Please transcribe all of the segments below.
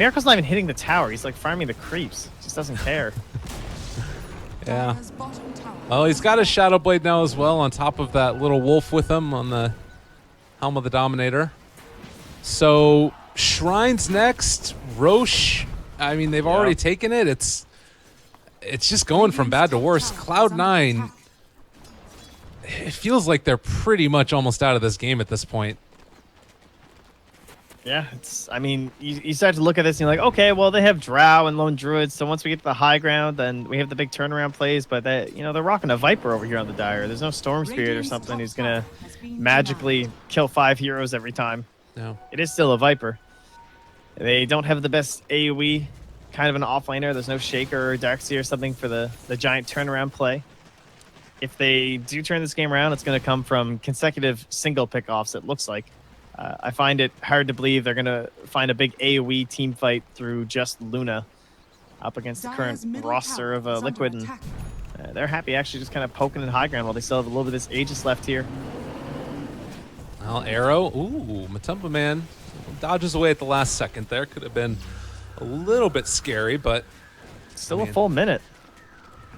Miracle's not even hitting the tower. He's like farming the creeps. Just doesn't care. Yeah. Well, he's got his Shadow Blade now as well, on top of that little wolf with him on the Helm of the Dominator. So, Shrines next. Roche, I mean, they've already taken it. It's just going from bad to worse. Cloud9, it feels like they're pretty much almost out of this game at this point. Yeah, I mean, you start to look at this and you're like, okay, well, they have Drow and Lone Druids, so once we get to the high ground, then we have the big turnaround plays, but they're rocking a Viper over here on the Dire. There's no Storm Spirit or something who's going to magically kill 5 heroes every time. No. It is still a Viper. They don't have the best AoE, kind of an offlaner. There's no Shaker or Darkseer or something for the giant turnaround play. If they do turn this game around, it's going to come from consecutive single pickoffs, it looks like. I find it hard to believe they're going to find a big AoE team fight through just Luna up against the current roster of Liquid. And they're happy actually just kind of poking in high ground while they still have a little bit of this Aegis left here. Well, Arrow. Ooh, Matumba Man dodges away at the last second there. Could have been a little bit scary, but... Still a full minute.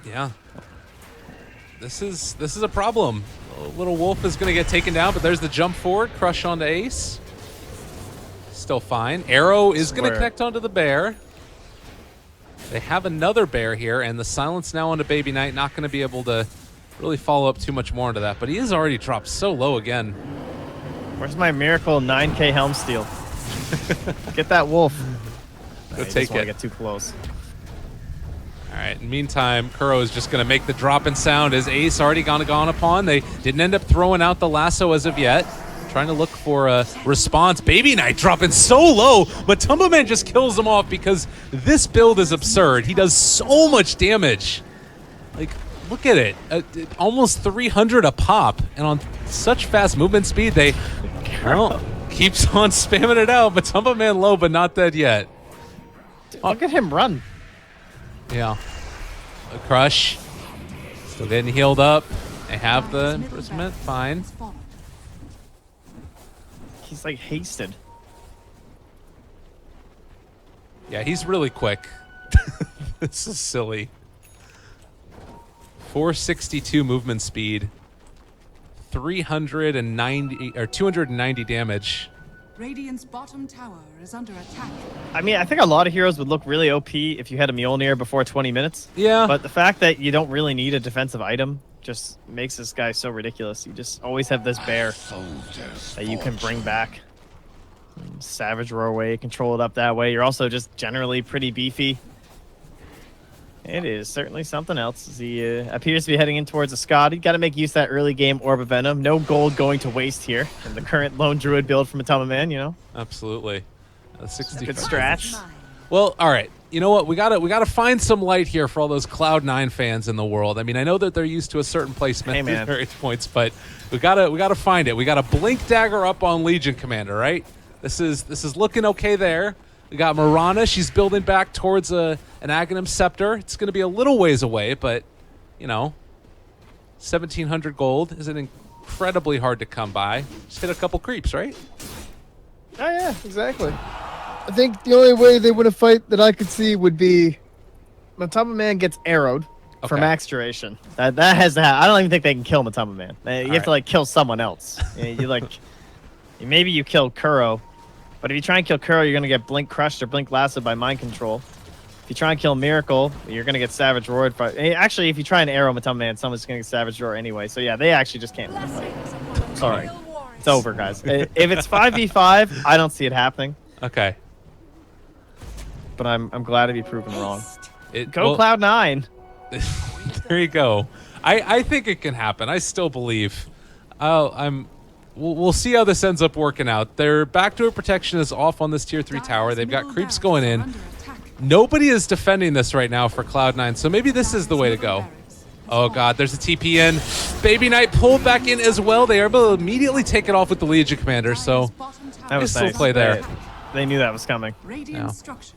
Yeah. This is a problem. Little Wolf is going to get taken down, but there's the jump forward, crush onto Ace. Still fine. Arrow is going to connect onto the bear. They have another bear here, and the silence now onto Baby Knight. Not going to be able to really follow up too much more into that, but he has already dropped so low again. Where's my Miracle 9k Helm Steal? Get that wolf. Go take it. Get too close. All right, in the meantime, Kuro is just going to make the drop-in sound as Ace already gone upon. They didn't end up throwing out the lasso as of yet. Trying to look for a response. Baby Knight dropping so low, but Matumba Man just kills him off because this build is absurd. He does so much damage. Like, look at it. Almost 300 a pop, and on such fast movement speed, they keeps on spamming it out. Matumba Man low, but not dead yet. Dude, look at him run. Yeah. A crush. Still getting healed up. They have the imprisonment. Fine. He's like hasted. Yeah, he's really quick. This is silly. 462 movement speed. 390 or 290 damage. Radiant's bottom tower is under attack. I mean, I think a lot of heroes would look really OP if you had a Mjolnir before 20 minutes. Yeah. But the fact that you don't really need a defensive item just makes this guy so ridiculous. You just always have this bear that you can bring back. Savage Roar way, control it up that way. You're also just generally pretty beefy. It is certainly something else. As he appears to be heading in towards a Scott. He's got to make use of that early game Orb of Venom. No gold going to waste here in the current Lone Druid build from Matumba Man, you know? Absolutely. 60 good strats. Well, all right. You know what? We gotta find some light here for all those Cloud9 fans in the world. I mean, I know that they're used to a certain placement at various points, but we gotta find it. We got a Blink Dagger up on Legion Commander, right? This is looking okay there. We got Mirana. She's building back towards an Aghanim Scepter. It's going to be a little ways away, but, you know, 1,700 gold isn't incredibly hard to come by. Just hit a couple creeps, right? Oh, yeah, exactly. I think the only way they win a fight that I could see would be Matumba Man gets arrowed for max duration. That has to happen. I don't even think they can kill Matumba Man. You have to, like, kill someone else. Maybe you kill Kuro. But if you try and kill Kuro, you're going to get Blink Crushed or Blink Lassoed by Mind Control. If you try and kill Miracle, you're going to get Savage Roared. Actually, if you try and arrow Matumba Man, someone's going to get Savage Roar anyway. So yeah, they actually just can't win the fight. Sorry. It's over, guys. If it's 5v5, I don't see it happening. Okay. But I'm glad to be proven wrong. Go Cloud9. There you go. I think it can happen. I still believe. We'll see how this ends up working out. Their backdoor protection is off on this tier 3 tower. They've got creeps going in. Nobody is defending this right now for Cloud9, so maybe this is the way to go. Oh god, there's a TP in. Baby Knight pulled back in as well. They are able to immediately take it off with the Legion Commander, so that was nice. Play there. They knew that was coming. Yeah.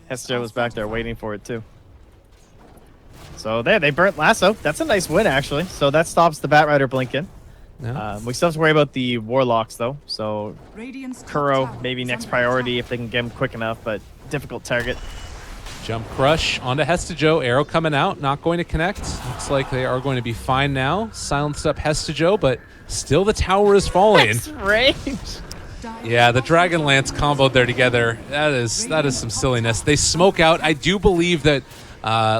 Hester was back there waiting for it too. So there, they burnt Lasso. That's a nice win, actually. So that stops the Batrider blinking. Yeah. We still have to worry about the warlocks though. So Radiant's top Kuro tower maybe is next under priority attack. if they can get him quick enough, but difficult target. Jump crush onto Hestejo. Arrow coming out, not going to connect. Looks like they are going to be fine now. Silenced up Hestejo, but still the tower is falling. That's range. Yeah, the Dragonlance comboed there together. That is some silliness. They smoke out. I do believe that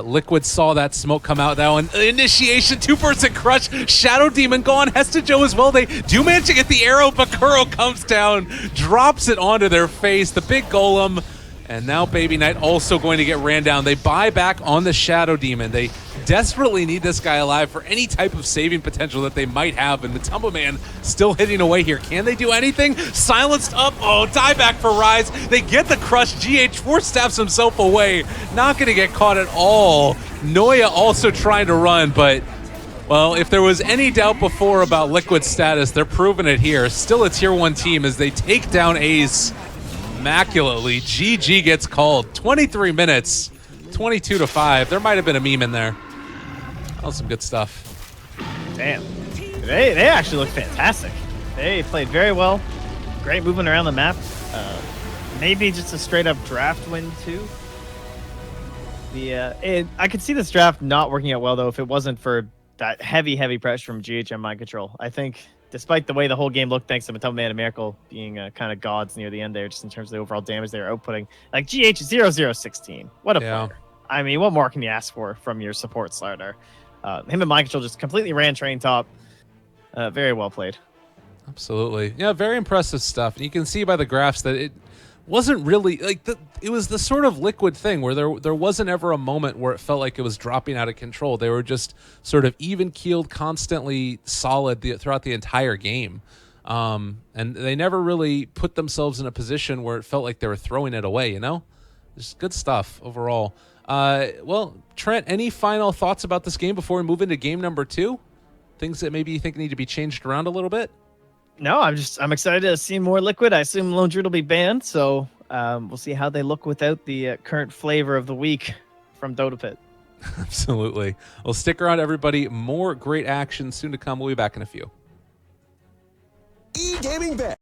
Liquid saw that smoke come out. That one, initiation, 2-person crush, Shadow Demon go on Hestejo as well. They do manage to get the arrow, but Kuro comes down, drops it onto their face. The big golem. And now Baby Knight also going to get ran down. They buy back on the Shadow Demon. They desperately need this guy alive for any type of saving potential that they might have. And Matumba Man still hitting away here. Can they do anything? Silenced up. Oh, dieback for Rise. They get the crush. GH force stabs himself away. Not going to get caught at all. Noya also trying to run, but well, if there was any doubt before about Liquid's status, they're proving it here. Still a tier 1 team as they take down Ace immaculately. GG gets called. 23 minutes, 22-5. There might have been a meme in there. That was some good stuff. Damn. They actually look fantastic. They played very well. Great movement around the map. Maybe just a straight up draft win too. I could see this draft not working out well though if it wasn't for that heavy pressure from GH on mind control. I think despite the way the whole game looked, thanks to Matumba Man and Miracle being kind of gods near the end there, just in terms of the overall damage they were outputting. Like GH 0016. What a player. I mean, what more can you ask for from your support starter? Him and mind control just completely ran train top. Very well played. Absolutely. Yeah, very impressive stuff. And you can see by the graphs that it wasn't really like it was the sort of Liquid thing where there wasn't ever a moment where it felt like it was dropping out of control. They were just sort of even keeled, constantly solid throughout the entire game. And they never really put themselves in a position where it felt like they were throwing it away, you know? Just good stuff overall. Well, Trent, any final thoughts about this game before we move into game number 2? Things that maybe you think need to be changed around a little bit? No, I'm excited to see more Liquid. I assume Lone Druid will be banned, so we'll see how they look without the current flavor of the week from Dota Pit. Absolutely. Well, stick around, everybody. More great action soon to come. We'll be back in a few. E-Gaming Bet.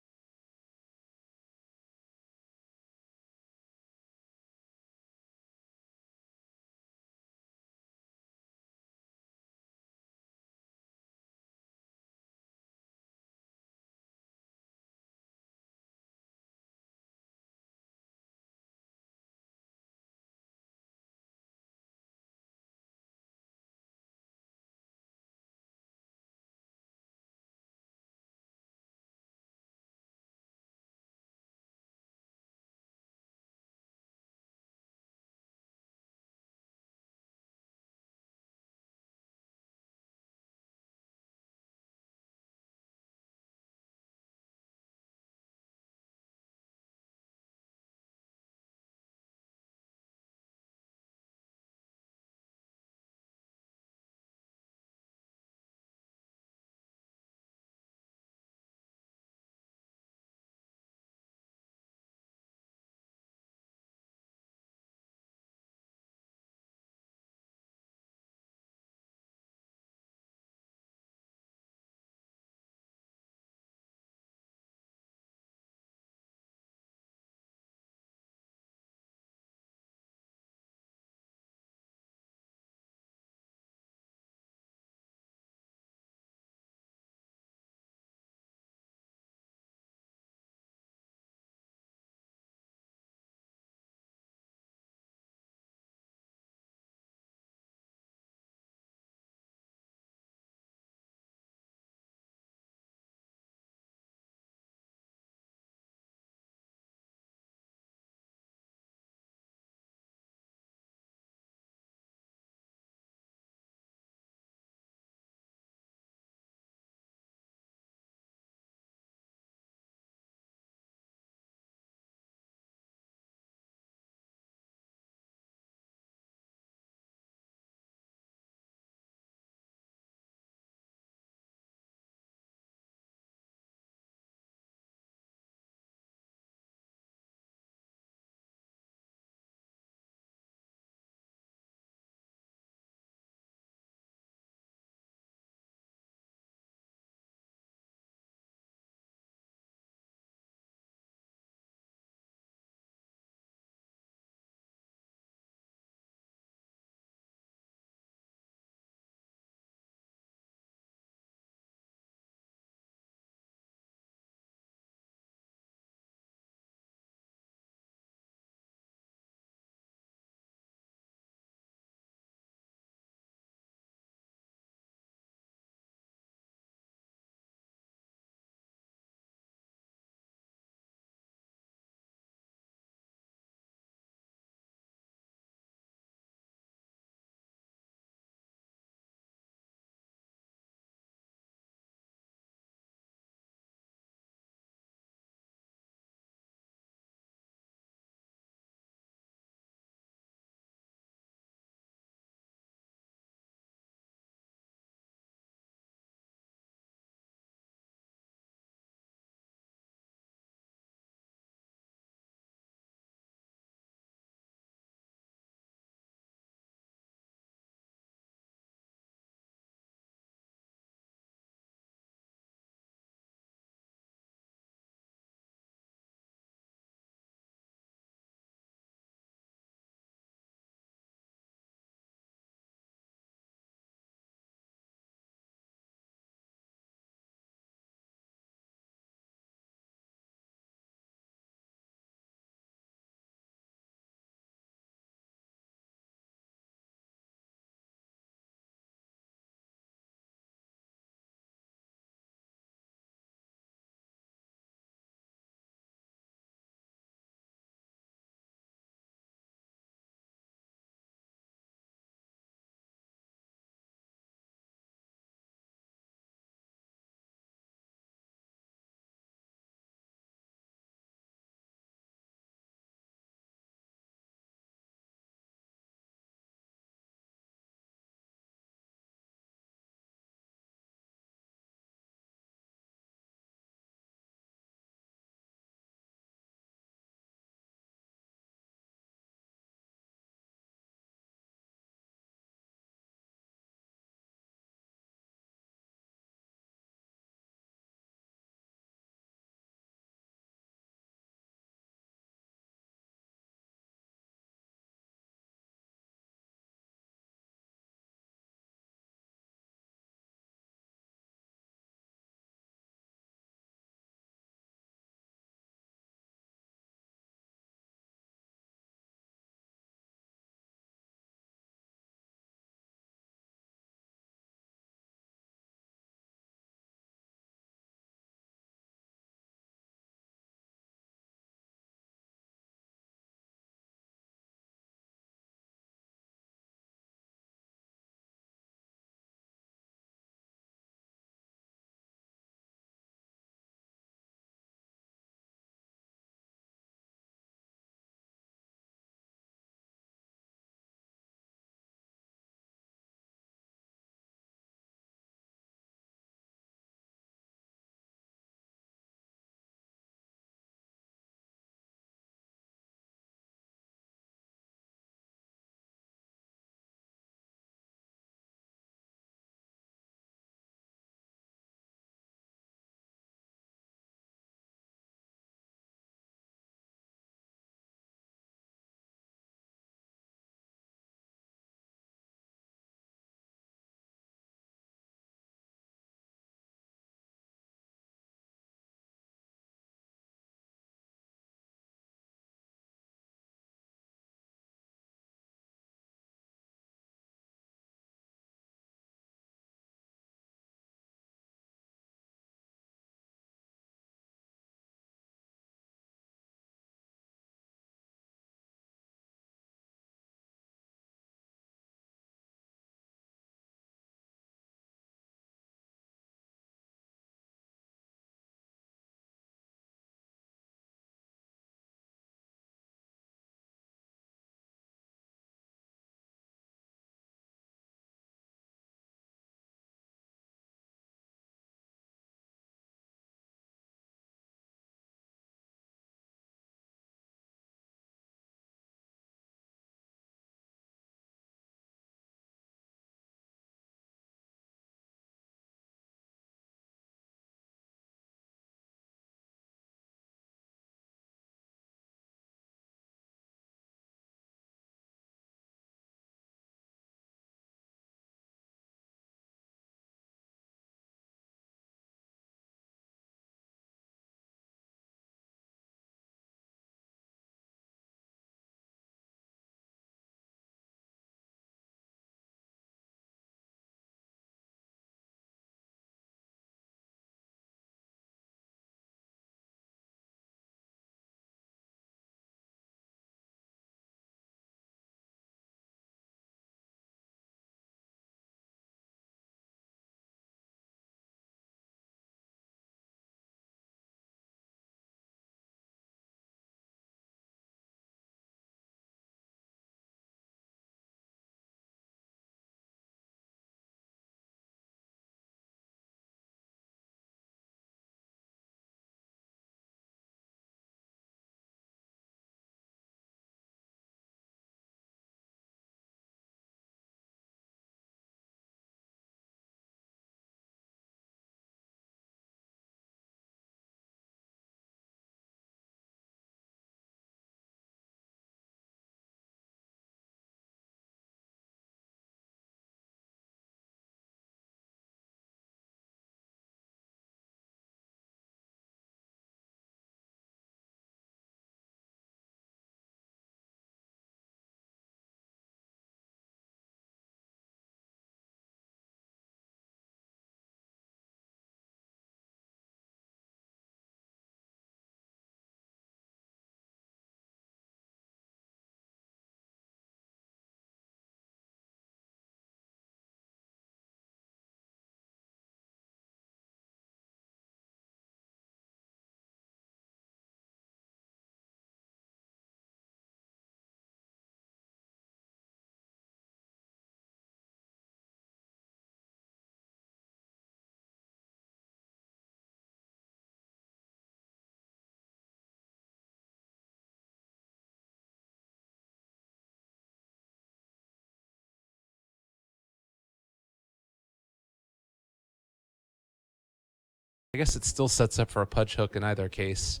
I guess it still sets up for a punch hook in either case,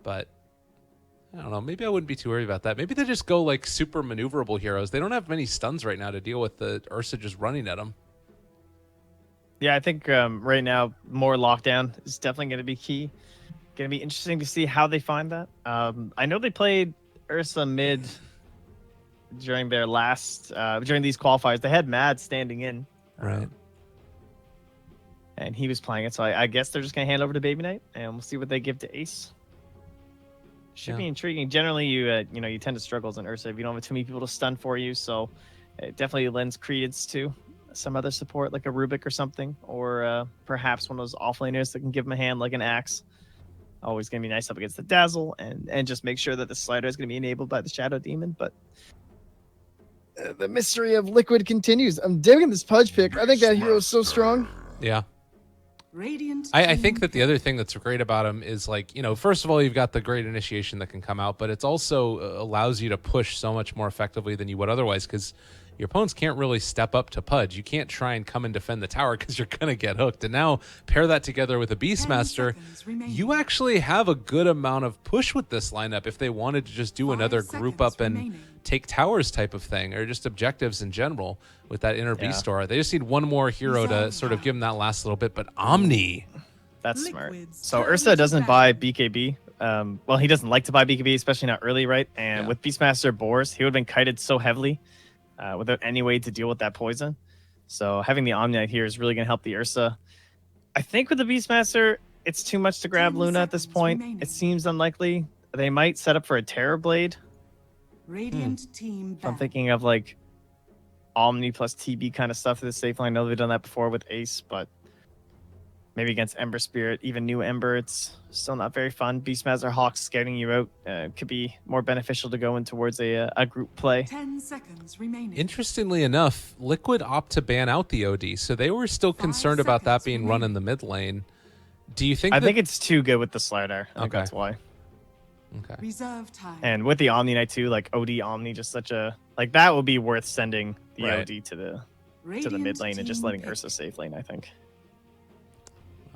but I don't know. Maybe I wouldn't be too worried about that. Maybe they just go like super maneuverable heroes. They don't have many stuns right now to deal with the Ursa just running at them. Yeah, I think right now more lockdown is definitely going to be key. Going to be interesting to see how they find that. I know they played Ursa mid during their last during these qualifiers. They had Mad standing in, Right. And he was playing it. So I guess they're just going to hand over to Baby Knight, and we'll see what they give to Ace. Should be intriguing. Generally, you tend to struggle as an Ursa if you don't have too many people to stun for you. So it definitely lends credence to some other support like a Rubik or something, or perhaps one of those offlaners that can give him a hand like an Axe. Always going to be nice up against the Dazzle, and just make sure that the slider is going to be enabled by the Shadow Demon. But the mystery of Liquid continues. I'm digging this Pudge pick. I think that hero is so strong. Yeah. Radiant I team think that the other thing that's great about him is, like, first of all, you've got the great initiation that can come out, but it's also allows you to push so much more effectively than you would otherwise, because your opponents can't really step up to Pudge. You can't try and come and defend the tower because you're going to get hooked. And now pair that together with a Beastmaster, seconds remaining. you actually have a good amount of push with this lineup if they wanted to just do 5 another group seconds up and remaining. take towers type of thing, or just objectives in general with that inner Yeah. Beast Aura. They just need one more hero to Resolve sort of time. give them that last little bit. But Omni... That's smart. Liquids So turn Ursa to doesn't buy battle. BKB. Well, he doesn't like to buy BKB, especially not early, right? And Yeah. with Beastmaster Boars, he would have been kited so heavily without any way to deal with that poison. So having the Omni-Knight here is really going to help the Ursa. I think with the Beastmaster, it's too much to grab 10 Luna at this seconds point. remaining. It seems unlikely. They might set up for a Terror Blade. Radiant team I'm back. thinking of like Omni plus TB kind of stuff for the safe line. I know they've done that before with Ace, but maybe against Ember Spirit, even new Ember, it's still not very fun. Beastmaster Hawk scouting you out could be more beneficial to go in towards a group play. 10 seconds remaining. Interestingly enough, Liquid opt to ban out the OD, so they were still 5 concerned about that seconds being run in the mid lane. Do you think I that... think it's too good with the slider. I think Okay. that's why. Okay. Reserve time. And with the Omni Knight too, like OD Omni, just such a like that would be worth sending the Right. OD to the Radiant mid lane and just team letting pick. Ursa safe lane. I think.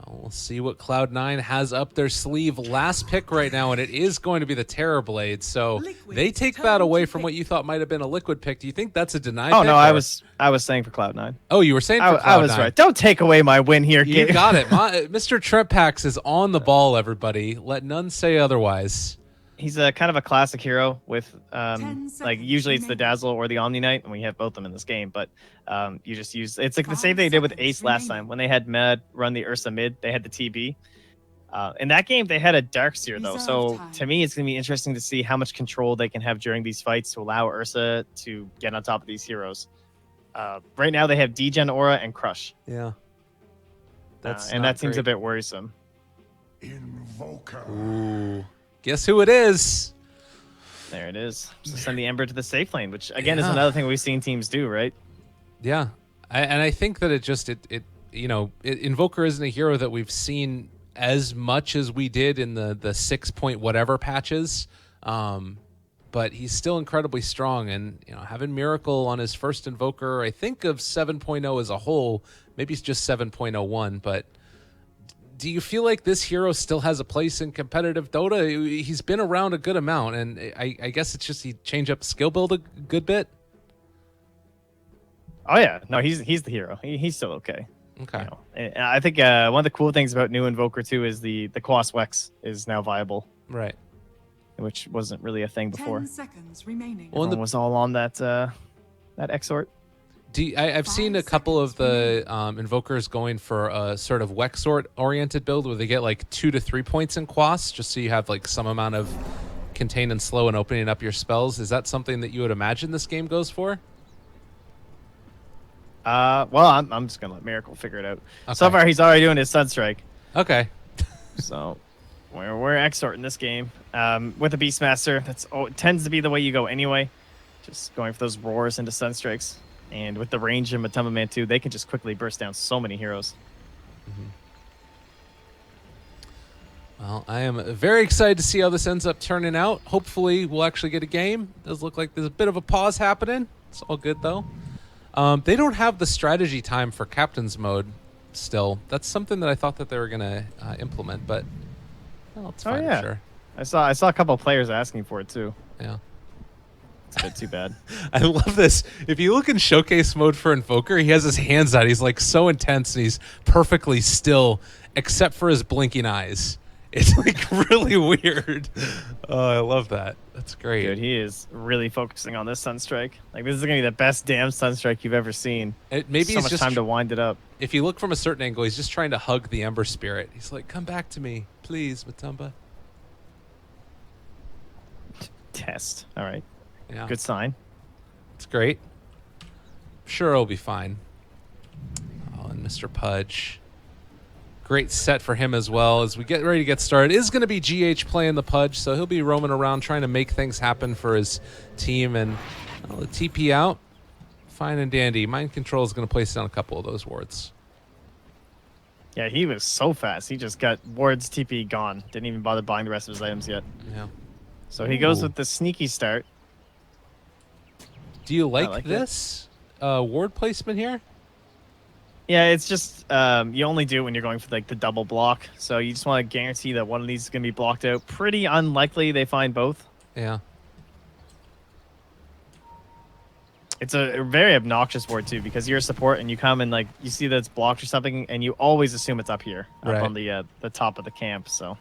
Well, we'll see what Cloud9 has up their sleeve. Last pick right now, and it is going to be the Terror Blade. So Liquid they take turn that away to from pick. what you thought might have been a Liquid pick. Do you think that's a deny Oh pick, no, or- I was saying for Cloud9. Oh, you were saying for Cloud9. I was right. Don't take away my win here, You Gabe. got it. Mr. Trepax is on the ball, everybody. Let none say otherwise. He's a kind of a classic hero with 10 like seconds usually it's the remaining. Dazzle or the Omni Knight, and we have both of them in this game. But you just use it's like the 5 same thing they did with seconds Ace last remaining. time when they had Mad run the Ursa mid. They had the TB. In that game, they had a Darkseer though, Reserve so time. to me, it's gonna be interesting to see how much control they can have during these fights to allow Ursa to get on top of these heroes. Right now, they have Degen Aura and Crush, Yeah. and that seems a bit worrisome. Ooh. Guess who it is? There it is. So send the Ember to the safe lane, which again is Yeah. another thing we've seen teams do, right? Yeah, and I think that Invoker isn't a hero that we've seen as much as we did in the 6 point whatever patches, but he's still incredibly strong. And having Miracle on his first Invoker, I think of 7.0 as a whole, maybe it's just 7.01, but do you feel like this hero still has a place in competitive Dota? He's been around a good amount, and I guess it's just he changed up skill build a good bit. Oh yeah, no, he's the hero. He's still okay. Okay. And I think one of the cool things about new Invoker too is the Quas Wex is now viable, Right. which wasn't really a thing before. 10 seconds remaining. Well, Everyone was all on that exort. I've seen a 5 couple of seconds the invokers going for a sort of Wexort oriented build where they get like 2 to 3 points in Quas, just so you have like some amount of contain and slow and opening up your spells. Is that something that you would imagine this game goes for? Well, I'm just gonna let Miracle figure it out. So Okay. far, he's already doing his Sunstrike. Okay. So we're exort in this game. With the Beastmaster, it tends to be the way you go anyway. Just going for those roars into Sunstrikes. And with the range and Matamba Man too, they can just quickly burst down so many heroes. Well, I am very excited to see how this ends up turning out. Hopefully, we'll actually get a game. Does look like there's a bit of a pause happening. It's all good though. They don't have the strategy time for Captain's Mode still. That's something that I thought that they were going to implement, but well, it's fine, yeah. sure. I saw a couple of players asking for it too. Yeah. It's a bit too bad. I love this. If you look in showcase mode for Invoker, he has his hands out. He's like so intense and he's perfectly still except for his blinking eyes. It's like really weird. Oh, I love that. That's great. Dude, he is really focusing on this Sunstrike. Like, this is going to be the best damn Sunstrike you've ever seen. Maybe so he's much just time to wind it up. If you look from a certain angle, he's just trying to hug the Ember Spirit. He's like, come back to me, please, Matumba. Test. All right. Yeah. Good sign. It's great. Sure, it'll be fine. Oh, and Mr. Pudge. Great set for him as well. As we get ready to get started, it is going to be GH playing the Pudge, so he'll be roaming around trying to make things happen for his team. And the TP out, fine and dandy. Mind Control is going to place down a couple of those wards. Yeah, he was so fast. He just got wards TP gone. Didn't even bother buying the rest of his items yet. Yeah. So he goes with the sneaky start. Do you like, like this ward placement here? Yeah, it's just you only do it when you're going for like the double block. So you just want to guarantee that one of these is going to be blocked out. Pretty unlikely they find both. Yeah. It's a very obnoxious ward too, because you're a support and you come and like you see that it's blocked or something, and you always assume it's up here, Right. up on the top of the camp. So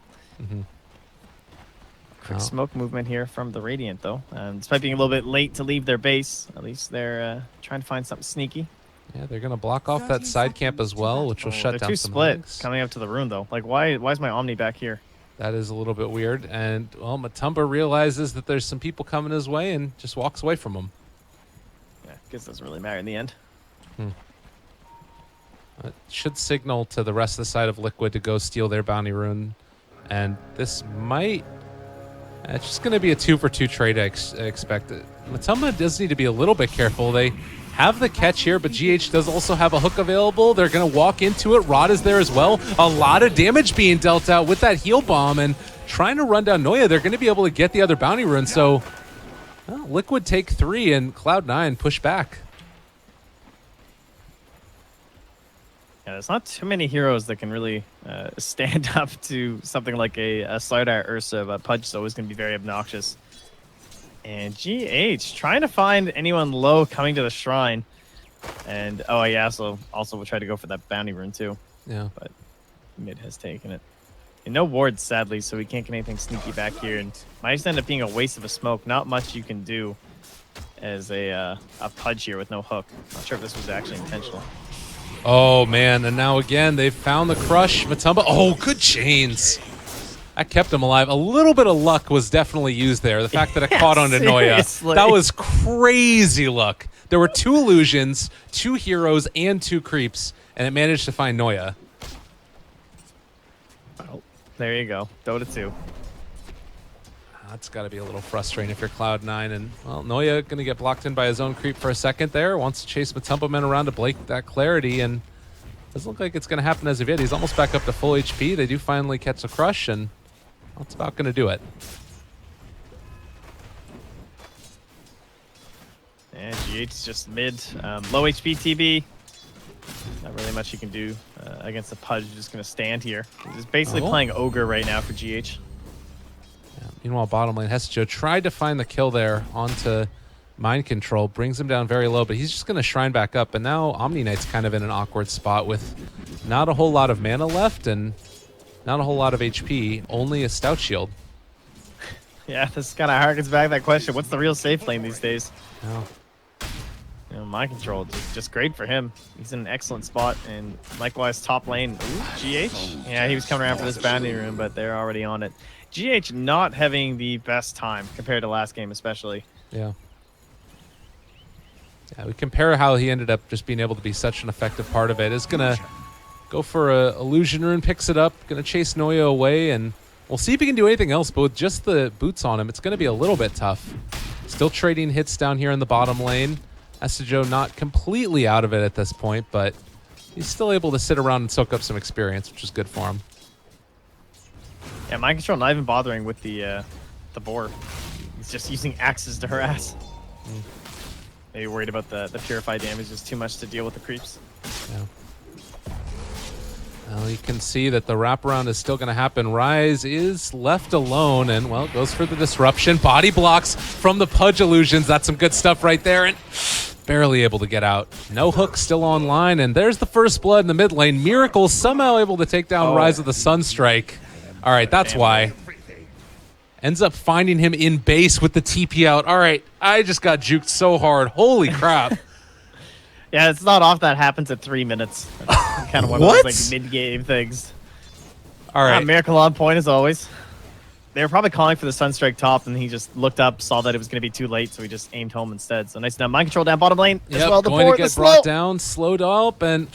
quick smoke movement here from the Radiant though. Despite being a little bit late to leave their base, at least they're trying to find something sneaky. Yeah, they're going to block off that side camp as well, which will shut they're down too some split hugs. coming up to the rune though. Like why is my Omni back here? That is a little bit weird. And, well, Matumba realizes that there's some people coming his way and just walks away from them. Yeah, guess doesn't really matter in the end. It should signal to the rest of the side of Liquid to go steal their bounty rune. And this might... It's just going to be a 2-for-2 trade, I expect. Matumba does need to be a little bit careful. They have the catch here, but GH does also have a hook available. They're going to walk into it. Rod is there as well. A lot of damage being dealt out with that heal bomb and trying to run down Noya. They're going to be able to get the other bounty rune. So well, Liquid take 3 and Cloud9 push back. Yeah, there's not too many heroes that can really stand up to something like a Slardar Ursa, but Pudge is always going to be very obnoxious. And GH trying to find anyone low coming to the shrine. And oh yeah, so also we'll try to go for that bounty rune too. Yeah. But mid has taken it. And no wards sadly, so we can't get anything sneaky back here. And might just end up being a waste of a smoke. Not much you can do as a Pudge here with no hook. Not sure if this was actually intentional. Oh, man. And now again, they've found the crush. Matumba. Oh, good chains. That kept him alive. A little bit of luck was definitely used there. The fact that it caught onto Noya. Seriously. That was crazy luck. There were 2 illusions, 2 heroes, and 2 creeps, and it managed to find Noya. Oh, there you go. Dota 2. That's got to be a little frustrating if you're Cloud9. And, well, Noya going to get blocked in by his own creep for a second there. Wants to chase Matumba men around to break that clarity, and doesn't look like it's going to happen as of yet. He's almost back up to full HP. They do finally catch a crush, and that's about going to do it. And GH is just mid. Low HP TB. Not really much you can do against the Pudge. Just going to stand here. He's basically playing Ogre right now for GH. Yeah. Meanwhile, bottom lane, Hesijo tried to find the kill there onto Mind Control. Brings him down very low, but he's just going to shrine back up. And now Omni Knight's kind of in an awkward spot with not a whole lot of mana left and not a whole lot of HP, only a Stout Shield. Yeah, this kind of harkens back to that question. What's the real safe lane these days? Oh. You know, Mind Control, just great for him. He's in an excellent spot. And likewise, top lane, GH. Yeah, he was coming around for this bounty room, but they're already on it. GH not having the best time compared to last game, especially. Yeah. Yeah, we compare how he ended up just being able to be such an effective part of it. Is going to go for a illusion rune, picks it up, going to chase Noya away, and we'll see if he can do anything else, but with just the boots on him, it's going to be a little bit tough. Still trading hits down here in the bottom lane. Hesijo not completely out of it at this point, but he's still able to sit around and soak up some experience, which is good for him. Yeah, Mind Control not even bothering with the boar. He's just using axes to harass. Maybe worried about the purify damage is too much to deal with the creeps. Yeah. Well, you can see that the wraparound is still going to happen. Rise is left alone and, well, goes for the disruption. Body blocks from the Pudge illusions. That's some good stuff right there. And barely able to get out. No hook still online. And there's the first blood in the mid lane. Miracle somehow able to take down Rise of the Sunstrike. All right, that's why. Ends up finding him in base with the TP out. All right, I just got juked so hard. Holy crap. Yeah, it's not often that happens at 3 minutes. That's kind of one What? of those like mid-game things. All right. Miracle on point as always. They were probably calling for the Sunstrike top, and he just looked up, saw that it was going to be too late, so he just aimed home instead. So nice enough. Mind control down bottom lane. Yep, As well, the going port, to the get slow. brought down, slowed up, and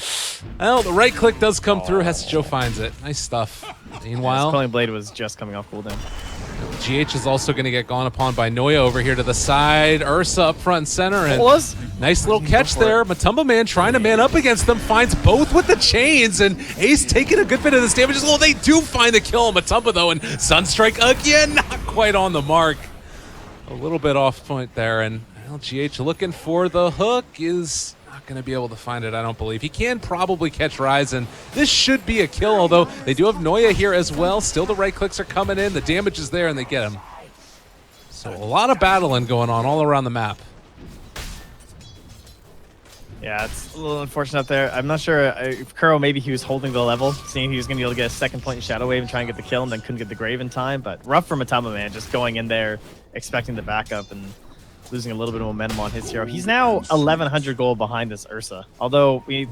well, the right click does come through. Hesijo finds it. Nice stuff. His Meanwhile, Culling Blade was just coming off cooldown. GH is also going to get gone upon by Noya over here to the side. Ursa up front and center, and nice little catch there. Matumba Man trying to man up against them, finds both with the chains, and Ace taking a good bit of this damage as well. They do find the kill on Matumba though, and Sunstrike again, not quite on the mark. A little bit off point there, and well, GH looking for the hook is not going to be able to find it, I don't believe. He can probably catch Rise, and this should be a kill, although they do have Noya here as well. Still the right clicks are coming in, the damage is there, and they get him. So a lot of battling going on all around the map. Yeah, it's a little unfortunate up there. I'm not sure if Kuro, maybe he was holding the level, seeing he was going to be able to get a second point in Shadow Wave and try and get the kill, and then couldn't get the Grave in time. But rough for Matumba Man, just going in there, expecting the backup, and losing a little bit of momentum on his hero. He's now 1,100 gold behind this Ursa. Although we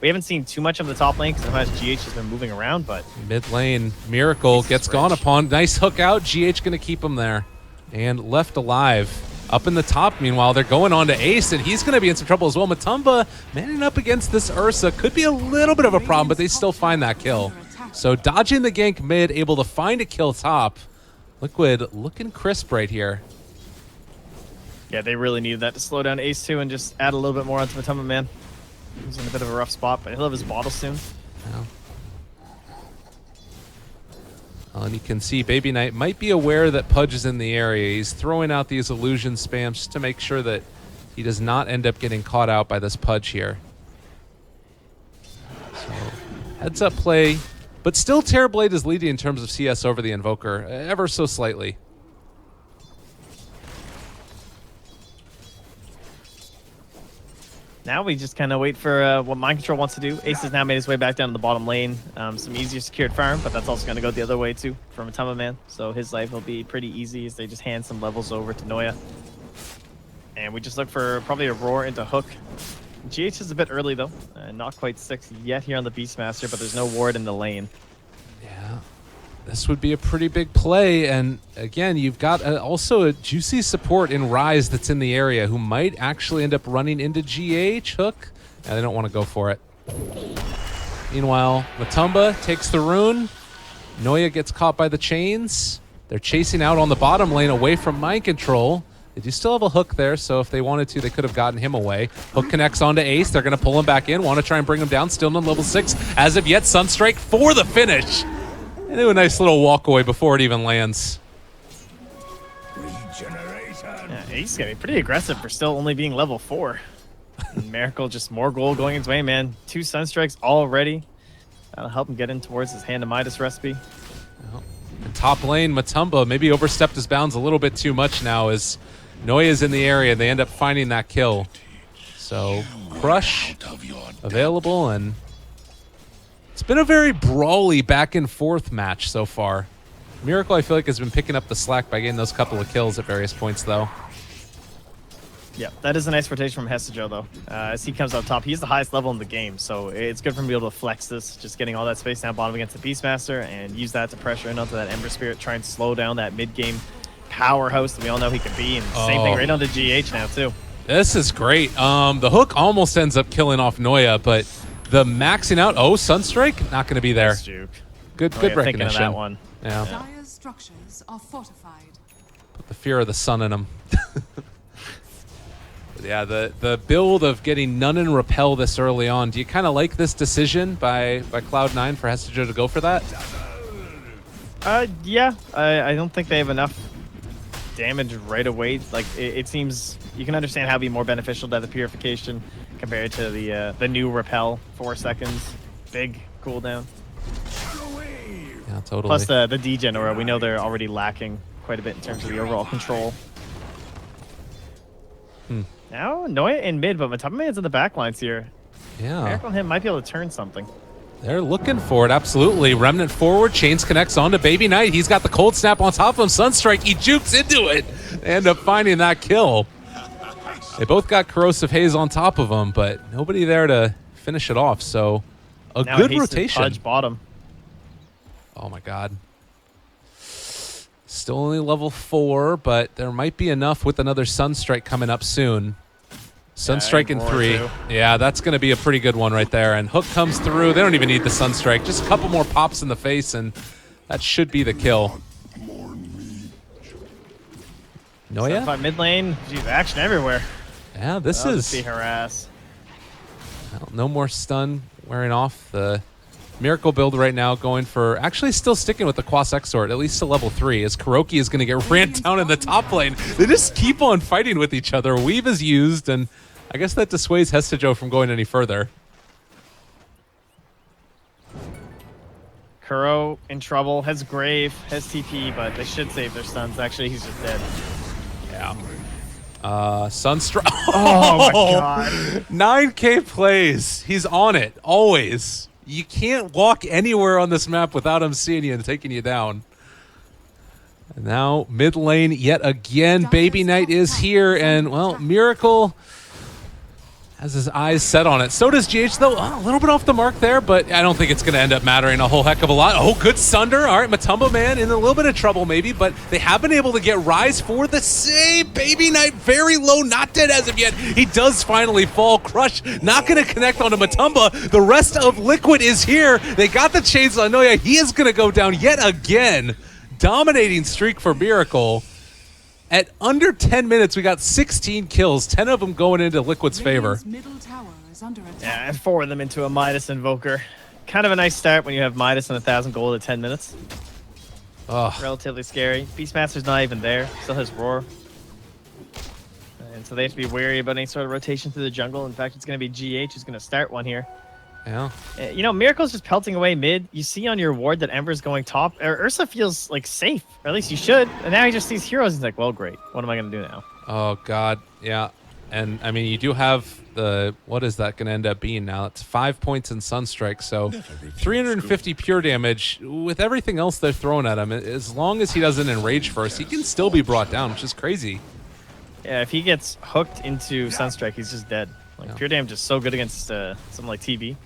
haven't seen too much of the top lane because sometimes GH has been moving around, but Mid lane, Miracle gets gone upon. Nice hook out. GH going to keep him there. And left alive. Up in the top, meanwhile, they're going on to Ace, and he's going to be in some trouble as well. Matumba manning up against this Ursa could be a little bit of a problem, but they still find that kill. So dodging the gank mid, able to find a kill top. Liquid looking crisp right here. yeah, they really needed that to slow down Ace 2 and just add a little bit more onto Matumba Man. He's in a bit of a rough spot, but he'll have his bottle soon. Yeah. And you can see Baby Knight might be aware that Pudge is in the area. He's throwing out these illusion spams just to make sure that he does not end up getting caught out by this Pudge here. So, heads up play, but still Terrorblade is leading in terms of CS over the Invoker, ever so slightly. Now we just kind of wait for what Mind Control wants to do. Ace has now made his way back down to the bottom lane. Some easier secured farm, but that's also going to go the other way too from Matumba Man. So his life will be pretty easy as they just hand some levels over to Noya. And we just look for probably a roar into hook. GH is a bit early though. Not quite 6 yet here on the Beastmaster, but there's no ward in the lane. Yeah, this would be a pretty big play, and again, you've got also a juicy support in Rise that's in the area who might actually end up running into GH hook, and they don't want to go for it. Meanwhile, Matumba takes the rune. Noya gets caught by the chains. They're chasing out on the bottom lane away from Mind Control. They do still have a hook there, so if they wanted to, they could have gotten him away. Hook connects onto Ace. They're going to pull him back in. Want to try and bring him down. Still on level 6. As of yet, Sunstrike for the finish. And do a nice little walk away before it even lands. Yeah, Ace is going to be pretty aggressive for still only being level 4. And Miracle, just more gold going his way, man. 2 Sunstrikes already. That'll help him get in towards his Hand of Midas recipe. Well, in top lane, Matumba maybe overstepped his bounds a little bit too much now as Noya's in the area. They end up finding that kill. So, Crush available, and it's been a very brawly back and forth match so far. Miracle, I feel like, has been picking up the slack by getting those couple of kills at various points, though. Yeah, that is a nice rotation from Hesijo, though. As he comes up top, he's the highest level in the game, so it's good for him to be able to flex this, just getting all that space down bottom against the Beastmaster, and use that to pressure in onto that Ember Spirit, try and slow down that mid-game powerhouse that we all know he can be, and same thing right onto GH now, too. This is great. The hook almost ends up killing off Noya, but the maxing out, Sunstrike, not going to be there. Nice juke. Good Thinking recognition. of that one. Yeah. Dire's structures are fortified. Put the fear of the sun in him. Yeah, the build of getting None and Repel this early on, do you kind of like this decision by Cloud9 for Hesijo to go for that? Yeah, I don't think they have enough damage right away. Like, it seems you can understand how it'd be more beneficial to have the Purification compared to the new Repel. 4 seconds, big cooldown. Yeah, totally. Plus the degen aura, we know they're already lacking quite a bit in terms of the overall control. Now Noya in mid, but Matamba Man's in the back lines here. Yeah. Miracle on him might be able to turn something. They're looking for it, absolutely. Remnant forward, Chains connects onto Baby Knight. He's got the Cold Snap on top of him. Sunstrike, he jukes into it. They end up finding that kill. They both got Corrosive Haze on top of them, but nobody there to finish it off. So a Now good Hasted rotation. Pudge bottom. Oh my god. Still only level 4, but there might be enough with another Sunstrike coming up soon. Sunstrike in Roar 3. too. Yeah, that's going to be a pretty good one right there. And Hook comes through. They don't even need the Sunstrike. Just a couple more pops in the face, and that should be the kill. Noya? By mid lane, geez, action everywhere. Yeah, this I'll is... just be harass. Well, no more stun wearing off. The Miracle build right now going for actually still sticking with the Quas Exort, at least to level 3, as Kuroki is going to get ran down in the top lane. They just keep on fighting with each other. Weave is used, and I guess that dissuades Hestejo from going any further. Kuro in trouble, has Grave, has TP, but they should save their stuns. Actually, he's just dead. Yeah. Sunstrike. Oh my god. 9K plays. He's on it, always. You can't walk anywhere on this map without him seeing you and taking you down. And now mid lane yet again. Baby Knight is here, and well, Miracle has his eyes set on it. So does GH, though. A little bit off the mark there, but I don't think it's going to end up mattering a whole heck of a lot. Oh, good Sunder. All right, Matamba Man in a little bit of trouble maybe, but they have been able to get Rise for the save. Baby Knight very low, not dead as of yet. He does finally fall. Crush not going to connect onto Matamba. The rest of Liquid is here. They got the chains on Noya. He is going to go down yet again. Dominating streak for Miracle. At under 10 minutes, we got 16 kills, 10 of them going into Liquid's favor. Radiant's middle tower is under attack. Yeah, and 4 of them into a Midas Invoker. Kind of a nice start when you have Midas and 1,000 gold at 10 minutes. Ugh. Relatively scary. Beastmaster's not even there. Still has Roar. And so they have to be wary about any sort of rotation through the jungle. In fact, it's going to be GH who's going to start one here. Yeah. You know, Miracle's just pelting away mid. You see on your ward that Ember's going top. Ursa feels like safe, or at least you should. And now he just sees heroes. He's like, well, great. What am I going to do now? Oh, God. Yeah. And, I mean, you do have the... What is that going to end up being now? It's 5 points in Sunstrike, so 350 pure damage. With everything else they're throwing at him, as long as he doesn't enrage first, he can still be brought down, which is crazy. Yeah, if he gets hooked into Sunstrike, he's just dead. Like, Yeah. pure damage is so good against something like TB.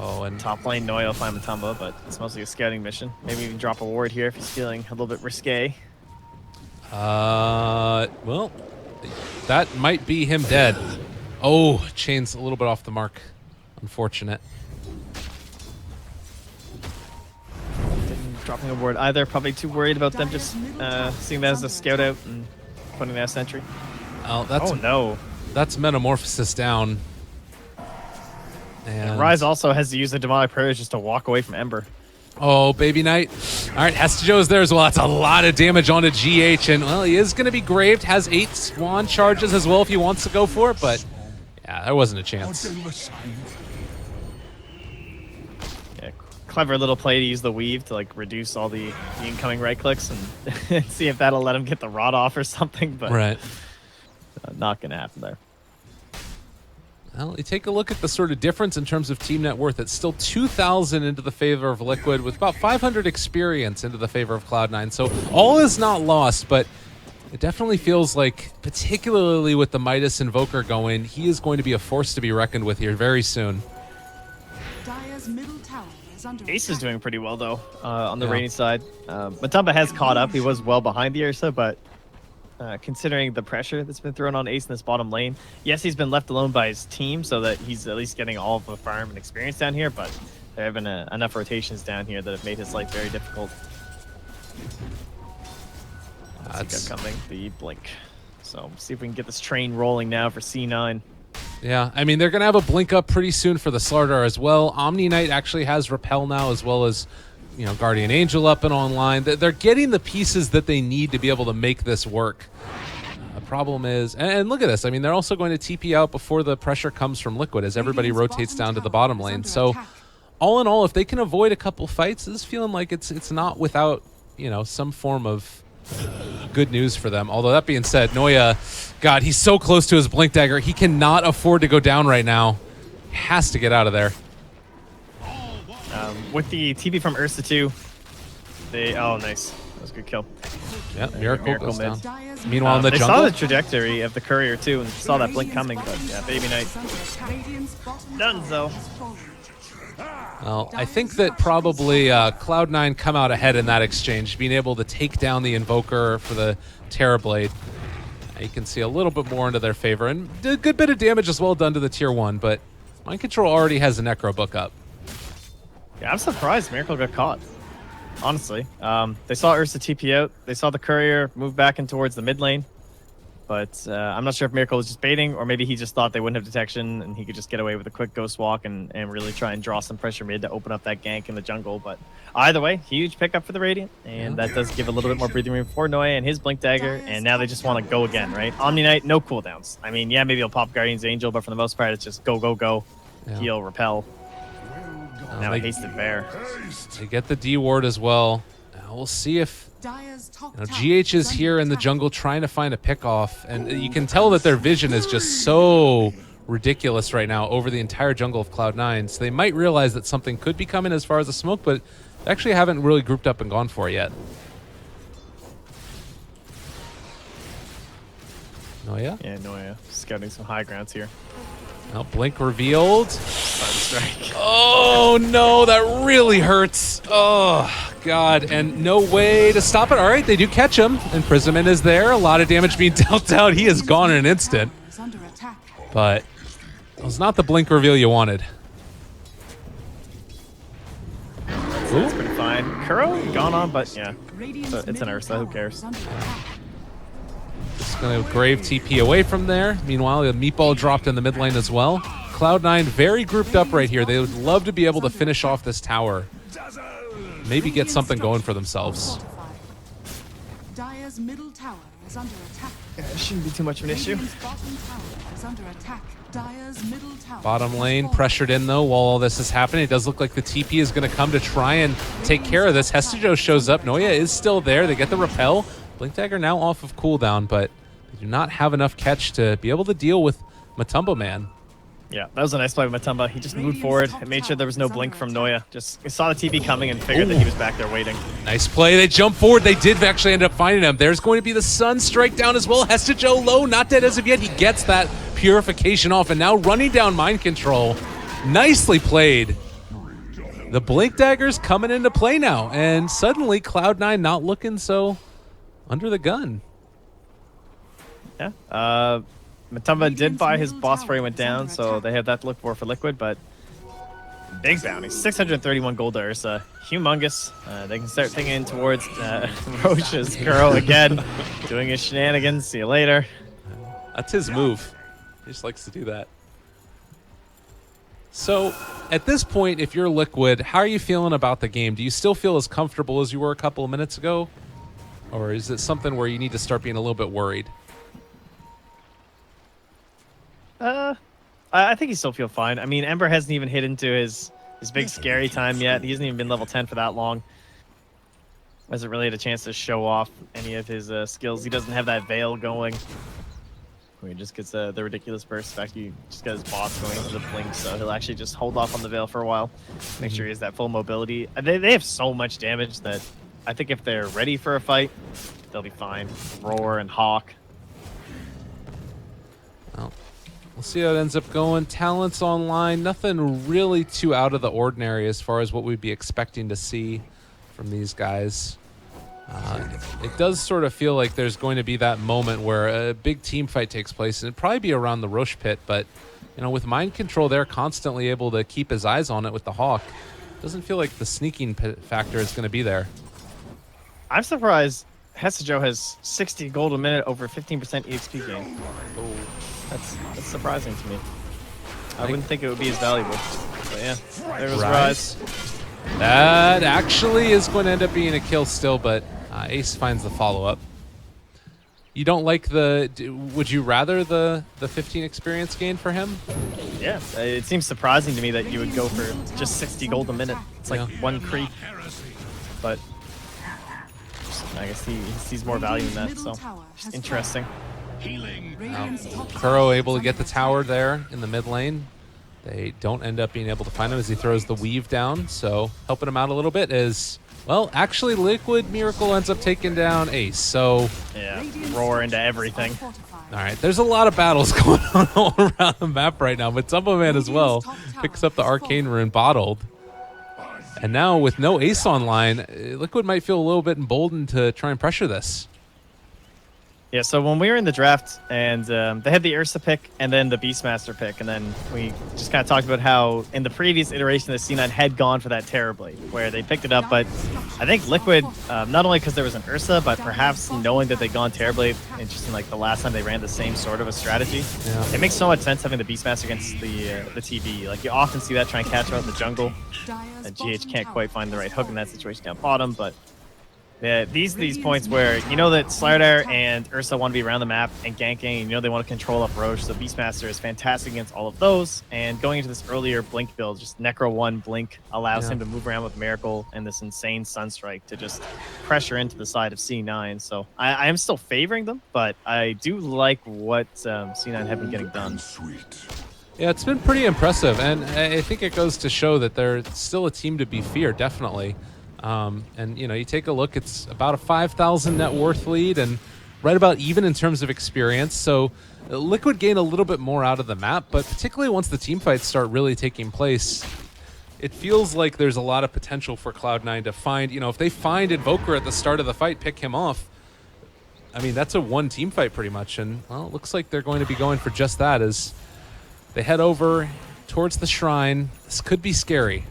Oh, and Top lane, Noya will find Matamba, but it's mostly a scouting mission. Maybe even drop a ward here if he's feeling a little bit risque. well, that might be him dead. Oh, chain's a little bit off the mark. Unfortunate. Dropping a ward either. Probably too worried about them just seeing that as a scout out and putting that sentry. Oh, that's Oh no. that's Metamorphosis down. And Rise also has to use the demonic prayers just to walk away from Ember. oh, Baby Knight. All right, Hestejo is there as well. That's a lot of damage onto GH, and well, he is going to be graved. Has 8 Swan charges as well if he wants to go for it, but yeah, there wasn't a chance. Yeah, clever little play to use the weave to like reduce all the incoming right clicks and see if that'll let him get the rod off or something, but Right. not going to happen there. Well, you take a look at the sort of difference in terms of team net worth. It's still 2,000 into the favor of Liquid with about 500 experience into the favor of Cloud9. So all is not lost, but it definitely feels like, particularly with the Midas Invoker going, he is going to be a force to be reckoned with here very soon. Dire's middle tower is under Ace is attack. doing pretty well though on the Yeah. rating side. Matamba has caught up. He was well behind the Ursa, but considering the pressure that's been thrown on Ace in this bottom lane, yes, he's been left alone by his team, so that he's at least getting all of the farm and experience down here. But there have been enough rotations down here that have made his life very difficult. That's coming the blink. So see if we can get this train rolling now for C9. Yeah, I mean, they're going to have a blink up pretty soon for the Slardar as well. Omni Knight actually has Repel now, as well as, you know, Guardian Angel up and online. They're getting the pieces that they need to be able to make this work. The problem is, and look at this. I mean, they're also going to TP out before the pressure comes from Liquid as everybody rotates down to the bottom lane. So, all in all, if they can avoid a couple fights, it's feeling like it's not without, you know, some form of good news for them. Although that being said, Noya, God, he's so close to his Blink Dagger. He cannot afford to go down right now. He has to get out of there. With the TP from Ursa 2, oh, nice. That was a good kill. Yeah, Miracle goes down. Dire's Meanwhile, in the they jungle, saw the trajectory of the courier too and saw that blink coming, but yeah, Baby Knight. Dunzo. well, I think that probably Cloud9 come out ahead in that exchange, being able to take down the Invoker for the Terrorblade. You can see a little bit more into their favor, and a good bit of damage as well done to the tier 1, but Mind Control already has a Necro book up. Yeah, I'm surprised Miracle got caught. Honestly, they saw Ursa TP out. They saw the courier move back in towards the mid lane, but I'm not sure if Miracle was just baiting, or maybe he just thought they wouldn't have detection and he could just get away with a quick ghost walk and really try and draw some pressure mid to open up that gank in the jungle. But either way, huge pickup for the Radiant, and that does give a little bit more breathing room for Noya and his Blink Dagger. And now they just want to go again, right? Omni Knight, no cooldowns. I mean, yeah, maybe he'll pop Guardian's Angel, but for the most part, it's just go, go, go, heal, repel. Now a Hasted Bear. They get the D ward as well. Now we'll see if GH is here in the jungle trying to find a pick off, and you can tell that their vision is just so ridiculous right now over the entire jungle of Cloud9. So they might realize that something could be coming as far as the smoke, but they actually haven't really grouped up and gone for it yet. Noya? Yeah, Noya scouting some high grounds here. Now Blink revealed. Strike. Oh no, that really hurts. Oh God, and no way to stop it. All right, they do catch him. Imprisonment is there. A lot of damage being dealt out. He is gone in an instant. But it was not the Blink reveal you wanted. That's pretty fine. Kuro gone on, but yeah, so it's an Ursa. Who cares? Just gonna grave TP away from there. Meanwhile, the meatball dropped in the mid lane as well. Cloud9 very grouped up right here. They would love to be able to finish off this tower. Maybe get something going for themselves. Dire's middle tower is under attack. Yeah, it shouldn't be too much of an issue. Radiant's bottom tower is under attack. Dire's middle tower Bottom has lane fallen. pressured in though while all this is happening. It does look like the TP is going to come to try and take care of this. Hestejo shows up. Noya is still there. They get the repel. Blink Dagger now off of cooldown, but they do not have enough catch to be able to deal with Matumbo Man. Yeah, that was a nice play by Matumba. He just moved forward and made sure there was no blink from Noya. Just he saw the TP coming and figured that he was back there waiting. Nice play. They jump forward. They did actually end up finding him. There's going to be the Sun strike down as well. Hestejo low, not dead as of yet. He gets that purification off and now running down Mind Control. Nicely played. The Blink Dagger's coming into play now, and suddenly Cloud9 not looking so under the gun. Yeah. Matumba did buy his boss before he went down, so they have that to look for Liquid, but big bounty. 631 gold to Ursa. Humongous. They can start thinking towards Roche's Kuro again, doing his shenanigans. See you later. That's his move. He just likes to do that. So, at this point, if you're Liquid, how are you feeling about the game? Do you still feel as comfortable as you were a couple of minutes ago? Or is it something where you need to start being a little bit worried? I think he still feel fine. I mean, Ember hasn't even hit into his big scary time yet. He hasn't even been level 10 for that long. Hasn't really had a chance to show off any of his skills. He doesn't have that veil going. He just gets the ridiculous burst. In fact, he just got his boss going into the blink, so he'll actually just hold off on the veil for a while. Make sure he has that full mobility. They have so much damage that I think if they're ready for a fight, they'll be fine. Roar and Hawk. Well, we'll see how it ends up going. Talents online, nothing really too out of the ordinary as far as what we'd be expecting to see from these guys. It does sort of feel like there's going to be that moment where a big team fight takes place, and it'd probably be around the Roche pit, but you know, with Mind Control, they're constantly able to keep his eyes on it with the Hawk. Doesn't feel like the sneaking factor is going to be there. I'm surprised Hestejo has 60 gold a minute over 15% EXP gain. Oh, that's surprising to me. I wouldn't think it would be as valuable. But yeah, there was Rise. That actually is going to end up being a kill still, but Ace finds the follow-up. You don't like the? Would you rather the 15 experience gain for him? Yeah, it seems surprising to me that you would go for just 60 gold a minute. It's like one creep, but I guess he sees more value in that. So just interesting. Kuro able to get the tower there in the mid lane. They don't end up being able to find him as he throws the weave down. So helping him out a little bit is, well, actually Liquid Miracle ends up taking down Ace. So yeah, roar into everything. All right, there's a lot of battles going on all around the map right now, but Tumbo Man as well picks up the Arcane Rune bottled. And now with no Ace online, Liquid might feel a little bit emboldened to try and pressure this. Yeah, so when we were in the draft, and they had the Ursa pick and then the Beastmaster pick, and then we just kind of talked about how in the previous iteration the C9 had gone for that Terrorblade, where they picked it up, but I think Liquid, not only because there was an Ursa, but perhaps knowing that they'd gone Terrorblade, interesting, like the last time they ran the same sort of a strategy. Yeah. It makes so much sense having the Beastmaster against the TV. Like, you often see that try and catch him out in the jungle, and GH can't quite find the right hook in that situation down bottom, but yeah, these are these points where you know that Slardar and Ursa want to be around the map and ganking, and you know they want to control up Roche, so Beastmaster is fantastic against all of those. And going into this earlier Blink build, just Necro 1 Blink allows him to move around with Miracle and this insane Sunstrike to just pressure into the side of C9. So I am still favoring them, but I do like what C9 have been getting done. Yeah, it's been pretty impressive, and I think it goes to show that they're still a team to be feared, definitely. And, you know, you take a look, it's about a 5,000 net worth lead and right about even in terms of experience. So Liquid gain a little bit more out of the map, but particularly once the team fights start really taking place, it feels like there's a lot of potential for Cloud9 to find, you know, if they find Invoker at the start of the fight, pick him off, I mean, that's a one team fight pretty much. And, well, it looks like they're going to be going for just that as they head over towards the shrine. This could be scary.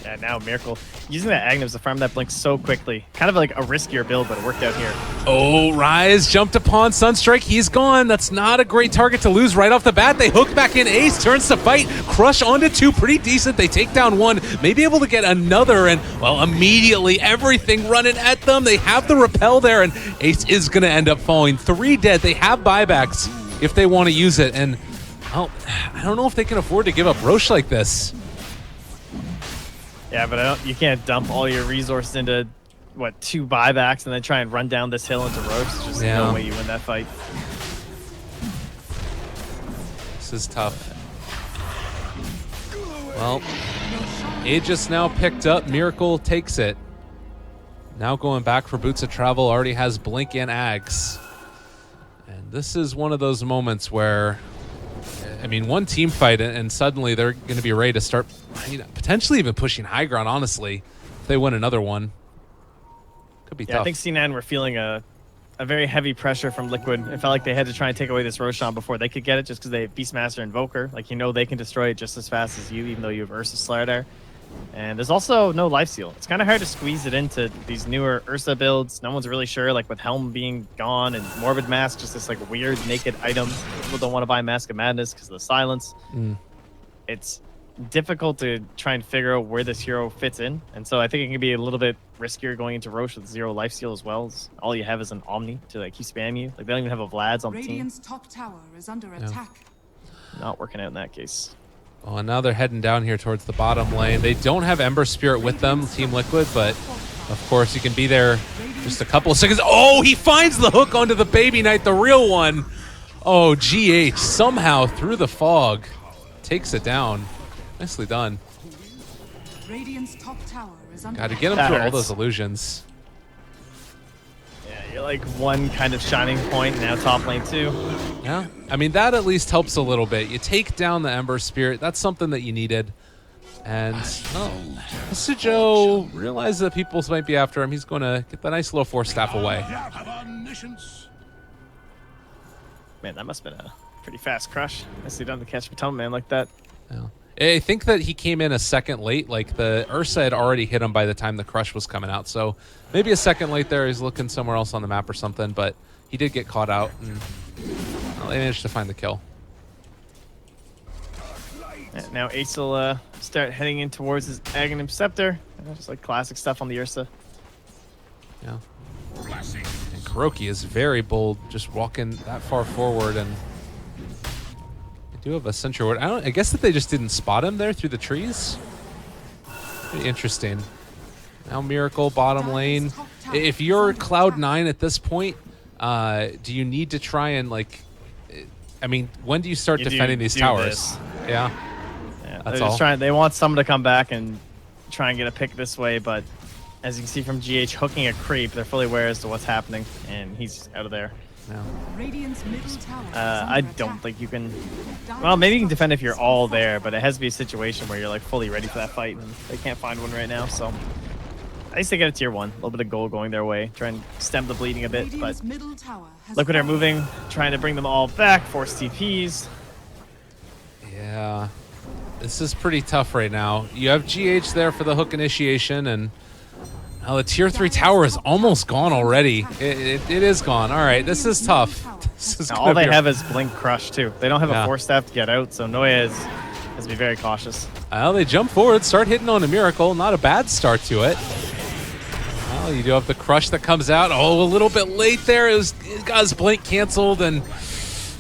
Yeah, now Miracle using that Aghanim's to farm that Blink so quickly. Kind of like a riskier build, but it worked out here. Oh, Rise jumped upon Sunstrike. He's gone. That's not a great target to lose right off the bat. They hook back in. Ace turns to fight. Crush onto 2. Pretty decent. They take down 1. Maybe able to get another. And, well, immediately everything running at them. They have the repel there. And Ace is going to end up falling. 3 dead. They have buybacks if they want to use it. And, well, I don't know if they can afford to give up Roche like this. Yeah, but you can't dump all your resources into, what, 2 buybacks and then try and run down this hill into Roche. There's just no way you win that fight. This is tough. Well, Aegis now picked up. Miracle takes it. Now going back for Boots of Travel, already has Blink and Ags. And this is one of those moments where, I mean, one team fight and suddenly they're going to be ready to start, you know, potentially even pushing high ground, honestly, if they win another one. Could be tough. I think C9 were feeling a very heavy pressure from Liquid. It felt like they had to try and take away this Roshan before they could get it, just because they have Beastmaster Invoker. Like, you know, they can destroy it just as fast as you, even though you have Ursa Slardar. And there's also no life steal. It's kind of hard to squeeze it into these newer Ursa builds. No one's really sure, like with Helm being gone and Morbid Mask, just this like weird naked item. People don't want to buy Mask of Madness because of the silence. It's difficult to try and figure out where this hero fits in. And so I think it can be a little bit riskier going into Roche with 0 life steal as well. All you have is an Omni to like keep spamming you. Like they don't even have a Vlad's on the team. Radiant's top tower is under attack. Not working out in that case. Oh, and now they're heading down here towards the bottom lane. They don't have Ember Spirit with them, Team Liquid, but of course you can be there just a couple of seconds. Oh, he finds the hook onto the Baby Knight, the real one. Oh, GH somehow through the fog takes it down. Nicely done. Radiant's top tower is under Got to get him through all those illusions. Yeah, you're like one kind of shining point, now top lane too. Yeah, I mean, that at least helps a little bit. You take down the Ember Spirit. That's something that you needed. And, well, Mr. Joe realizes that people might be after him. He's going to get that nice little Force Staff away. Man, that must have been a pretty fast crush. Nicely done to catch Potomac Man like that. Yeah. I think that he came in a second late. Like, the Ursa had already hit him by the time the crush was coming out. So maybe a second late there. He's looking somewhere else on the map or something. But he did get caught out. And well, they managed to find the kill. Yeah, now Ace will start heading in towards his Aghanim Scepter. Just like classic stuff on the Ursa. Yeah. And Kuroki is very bold, just walking that far forward, and they do have a sentry ward. I guess that they just didn't spot him there through the trees. Pretty interesting. Now Miracle bottom lane. If you're Cloud9 at this point, do you need to try and like? I mean, when do you start defending these towers? Yeah, they're just trying. They want someone to come back and try and get a pick this way, but as you can see from GH hooking a creep, they're fully aware as to what's happening, and he's out of there. Yeah. I don't think you can. Well, maybe you can defend if you're all there, but it has to be a situation where you're like fully ready for that fight, and they can't find one right now. So I used to get a tier 1, a little bit of gold going their way, try and stem the bleeding a bit. But Liquid are moving, trying to bring them all back, force TPs. Yeah, this is pretty tough right now. You have GH there for the hook initiation, and now the tier 3 tower is almost gone already. It is gone. All right, this is tough. This is all they have is Blink Crush too. They don't have a force staff to get out, so Noya has to be very cautious. Well, they jump forward, start hitting on a Miracle. Not a bad start to it. Well, you do have the Crush that comes out. Oh, a little bit late there. It got his Blink canceled, and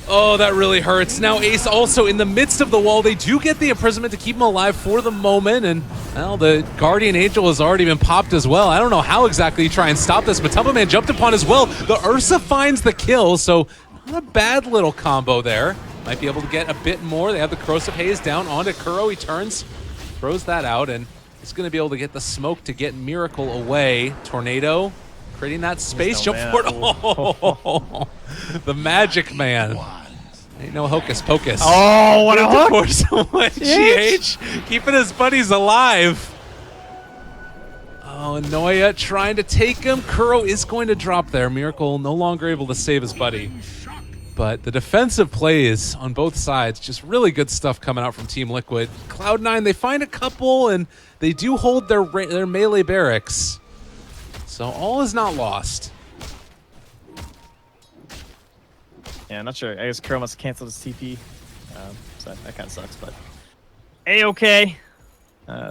oh, that really hurts. Now Ace also in the midst of the wall. They do get the imprisonment to keep him alive for the moment, and well, the Guardian Angel has already been popped as well. I don't know how exactly you try and stop this, but Tumble jumped upon as well. The Ursa finds the kill, so not a bad little combo there. Might be able to get a bit more. They have the Corrosive Haze down onto Kuro. He turns, throws that out, and he's going to be able to get the smoke to get Miracle away. Tornado, creating that space. Jump forward. Oh, the Magic Man. Ain't no hocus pocus. Oh, what a hook! GH keeping his buddies alive. Oh, Noya trying to take him. Kuro is going to drop there. Miracle no longer able to save his buddy. But the defensive plays on both sides, just really good stuff coming out from Team Liquid. Cloud9, they find a couple, and they do hold their melee barracks. So all is not lost. Yeah, I'm not sure. I guess Kuro must have canceled his TP. So that kind of sucks, but A-okay.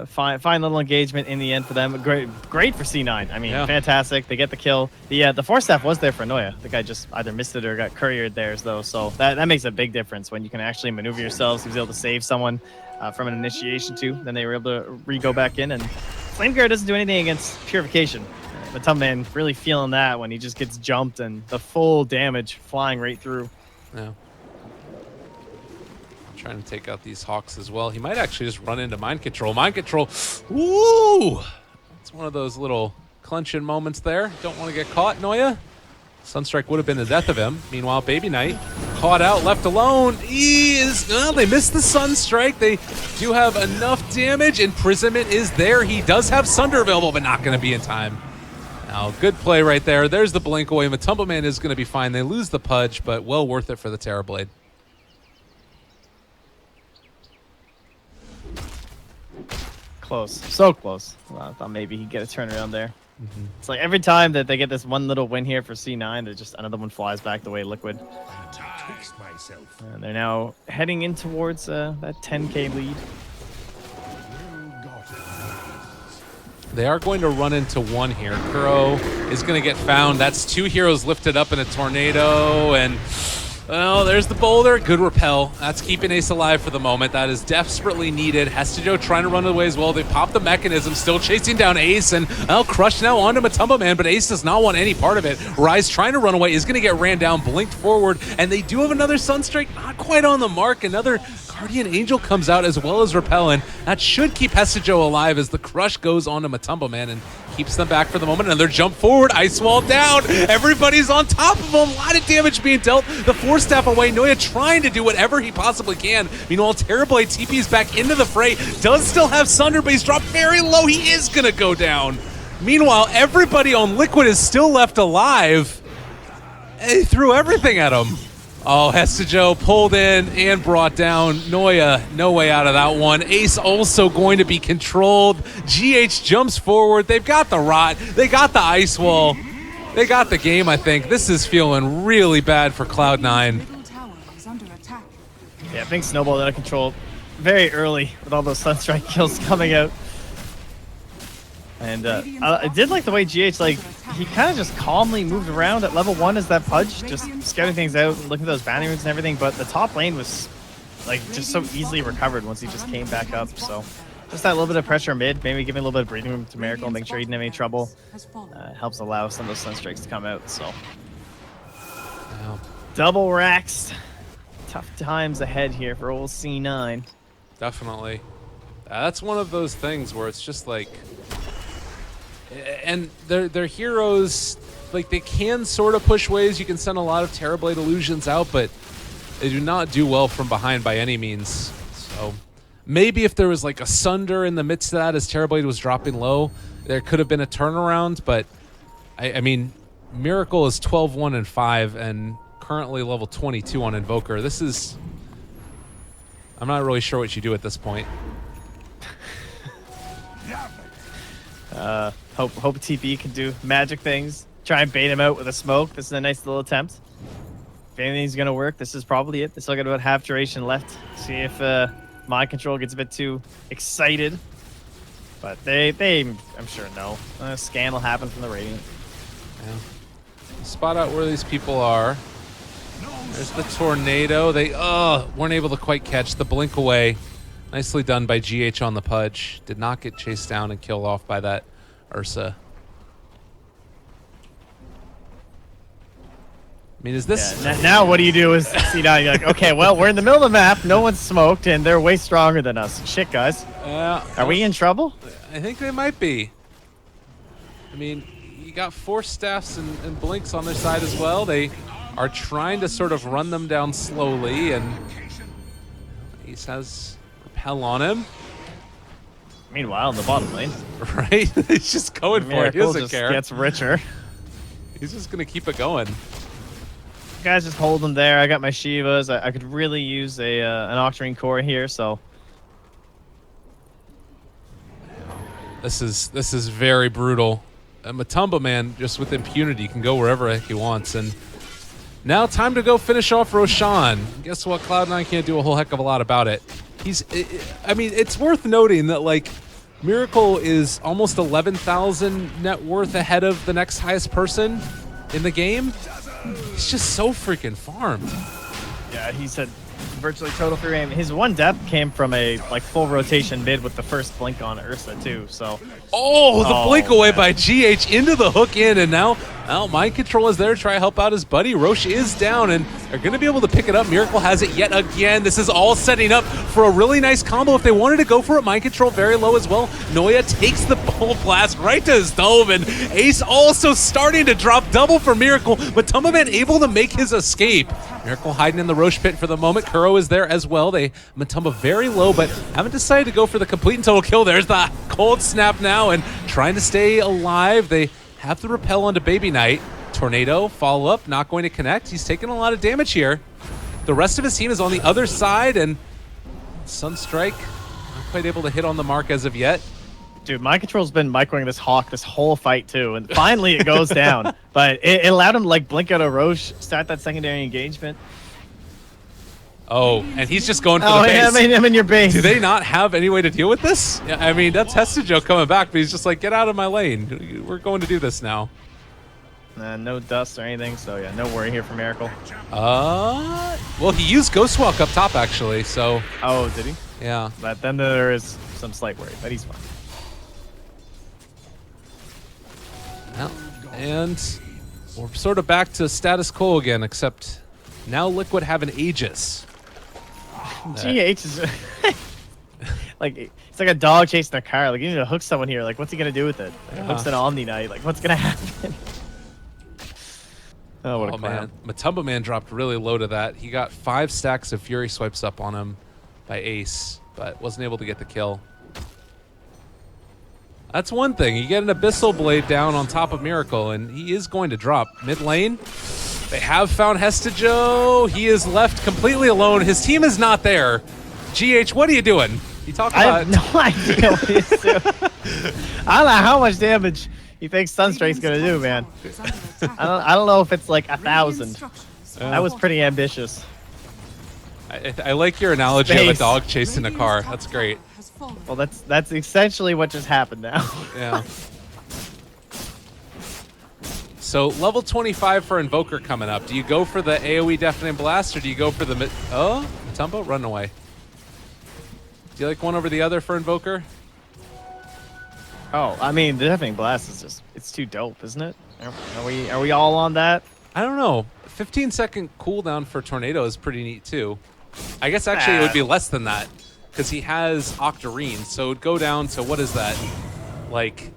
Fine little engagement in the end for them. Great for C9. I mean, fantastic. They get the kill. The force staff was there for Noya. The guy just either missed it or got couriered theirs, though. So that makes a big difference when you can actually maneuver yourselves. He was able to save someone from an initiation too. Then they were able to re-go back in. And Flameguard doesn't do anything against Purification. But Tumman really feeling that when he just gets jumped and the full damage flying right through. Yeah. Trying to take out these Hawks as well. He might actually just run into Mind Control. Mind Control. Ooh! It's one of those little clenching moments there. Don't want to get caught, Noya. Sunstrike would have been the death of him. Meanwhile, Baby Knight caught out, left alone. They missed the Sunstrike. They do have enough damage. Imprisonment is there. He does have Sunder available, but not going to be in time. Now, good play right there. There's the blink away. Matumbleman is going to be fine. They lose the Pudge, but well worth it for the Terrorblade. Close. So close. Well, I thought maybe he'd get a turnaround there. It's like every time that they get this one little win here for C9, there's just another one flies back the way Liquid. And they're now heading in towards that 10K lead. They are going to run into one here. Kuro is going to get found. That's 2 heroes lifted up in a tornado, and well, there's the boulder. Good repel. That's keeping Ace alive for the moment. That is desperately needed. Hestejo trying to run away as well. They pop the mechanism, still chasing down Ace, and Crush now onto Matumbaman, but Ace does not want any part of it. Rise trying to run away, is going to get ran down, blinked forward, and they do have another Sunstrike, not quite on the mark. Another Guardian Angel comes out as well as Repellent. That should keep Hestejo alive as the Crush goes onto Matumbaman and keeps them back for the moment. Another jump forward, Ice Wall down. Everybody's on top of him. A lot of damage being dealt. The Force Staff away. Noya trying to do whatever he possibly can. Meanwhile, Terrorblade TP's back into the fray. Does still have Sunder, but he's dropped very low. He is going to go down. Meanwhile, everybody on Liquid is still left alive. They threw everything at him. Oh, Hestejo pulled in and brought down. Noya, no way out of that one. Ace also going to be controlled. GH jumps forward. They've got the Rot. They got the Ice Wall. They got the game, I think. This is feeling really bad for Cloud9. Yeah, I think Snowball out of control very early with all those Sunstrike kills coming out. And I did like the way GH, like, he kind of just calmly moved around at level 1 as that Pudge, just scouting things out and looking at those bounty roots and everything. But the top lane was like just so easily recovered once he just came back up. So just that little bit of pressure mid, maybe giving a little bit of breathing room to Miracle, make sure he didn't have any trouble. Helps allow some of those stun strikes to come out. So double racks. Tough times ahead here for old C9. Definitely. That's one of those things where it's just like, and their heroes, like they can sort of push waves. You can send a lot of Terrorblade illusions out, but they do not do well from behind by any means. So maybe if there was like a Sunder in the midst of that as Terrorblade was dropping low, there could have been a turnaround. But I mean, Miracle is 12-1 and 5, and currently level 22 on Invoker. This is, I'm not really sure what you do at this point. Hope TP can do magic things. Try and bait him out with a smoke. This is a nice little attempt. If anything's gonna work, this is probably it. They still got about half duration left. See if mind control gets a bit too excited. But they I'm sure know. A scan will happen from the Radiant. Yeah. Spot out where these people are. There's the tornado. They weren't able to quite catch the blink away. Nicely done by GH on the Pudge. Did not get chased down and killed off by that Ursa. I mean, is this... Yeah, now what do you do is see now you're like, okay, well, we're in the middle of the map. No one's smoked, and they're way stronger than us. Shit, guys. Are we in trouble? I think they might be. I mean, you got Force Staffs and Blinks on their side as well. They are trying to sort of run them down slowly, and Ace has Repel on him. Meanwhile, in the bottom lane. Right? He's just going for it. He doesn't care. Gets richer. He's just going to keep it going. Guys, just hold them there. I got my Shivas. I could really use an Octarine core here, so... This is very brutal. Matumba, man, just with impunity, can go wherever he wants. And now time to go finish off Roshan. Guess what? Cloud9 can't do a whole heck of a lot about it. I mean, it's worth noting that, like, Miracle is almost 11,000 net worth ahead of the next highest person in the game. He's just so freaking farmed. Yeah, he said virtually total free aim. His one depth came from a full rotation mid with the first blink on Ursa too. So the blink away by GH into the hook in, and now mind control is there to try to help out his buddy. Roche is down, and they're going to be able to pick it up. Miracle has it yet again. This is all setting up for a really nice combo if they wanted to go for it. Mind control very low as well. Noya takes the Bull Blast right to his dome, and Ace also starting to drop double for Miracle. But Tumbaman able to make his escape. Miracle hiding in the Roche pit for the moment. Kuro is there as well. Matumba very low, but haven't decided to go for the complete and total kill. There's the cold snap now, and trying to stay alive. They have to repel onto Baby Knight. Tornado, follow up, not going to connect. He's taking a lot of damage here. The rest of his team is on the other side, and Sunstrike not quite able to hit on the mark as of yet. Dude, mind control's been microing this Hawk this whole fight too, and finally it goes down. But it allowed him to blink out a Roche, start that secondary engagement. Oh, and he's just going for the base. I'm in your base. Do they not have any way to deal with this? Yeah, I mean, that's Hestijo coming back, but he's just like, get out of my lane. We're going to do this now. No dust or anything, so yeah, no worry here for Miracle. Well, he used Ghost Walk up top, actually, so... Oh, did he? Yeah. But then there is some slight worry, but he's fine. Well, and we're sort of back to status quo again, except now Liquid have an Aegis. GH is like, it's like a dog chasing a car. Like, you need to hook someone here. Like, what's he gonna do with it? Like, hooks an Omni Knight. Like, what's gonna happen? Oh, what a clown. Man. Matumba Man dropped really low to that. He got 5 stacks of Fury Swipes up on him by Ace, but wasn't able to get the kill. That's one thing. You get an Abyssal Blade down on top of Miracle, and he is going to drop. Mid lane, they have found Hestijo. He is left completely alone. His team is not there. GH, what are you doing? You talk about... I have no idea what he's doing. I don't know how much damage he thinks Sunstrike's going to do, man. I don't know if it's like 1,000. That was pretty ambitious. I like your analogy of a dog chasing a car. That's great. Well, that's essentially what just happened now. Yeah. So level 25 for Invoker coming up. Do you go for the AoE Deafening Blast or do you go for the Oh, Tumbo, run away. Do you like one over the other for Invoker? Oh, I mean, the Deafening Blast is just—it's too dope, isn't it? Are we all on that? I don't know. 15-second cooldown for Tornado is pretty neat too. I guess actually it would be less than that because he has Octarine, so it would go down to what is that? Like,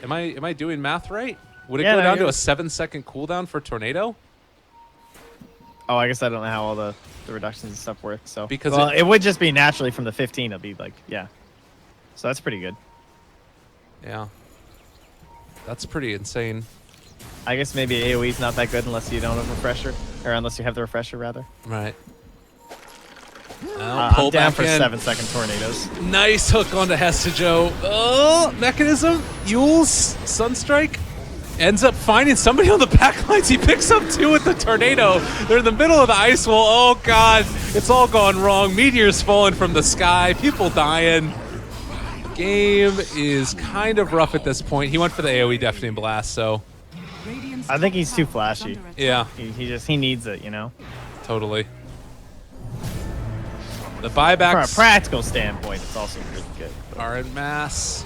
am I doing math right? Would it go down to a 7-second cooldown for Tornado? Oh, I guess I don't know how all the reductions and stuff work. So because it would just be naturally from the 15. It'll be like, yeah. So that's pretty good. Yeah. That's pretty insane. I guess maybe AoE's not that good unless you don't have refresher, or unless you have the refresher rather. Right. I'm down for 7-second tornadoes. Nice hook onto Hestejo. Oh, Mechanism, Yules, Sunstrike. Ends up finding somebody on the back lines. He picks up 2 with the tornado. They're in the middle of the ice wall. Oh, God. It's all gone wrong. Meteors falling from the sky. People dying. Game is kind of rough at this point. He went for the AoE Deafening Blast, so... I think he's too flashy. Yeah. He needs it, you know? Totally. The buybacks... From a practical standpoint, it's also pretty good. Are en masse.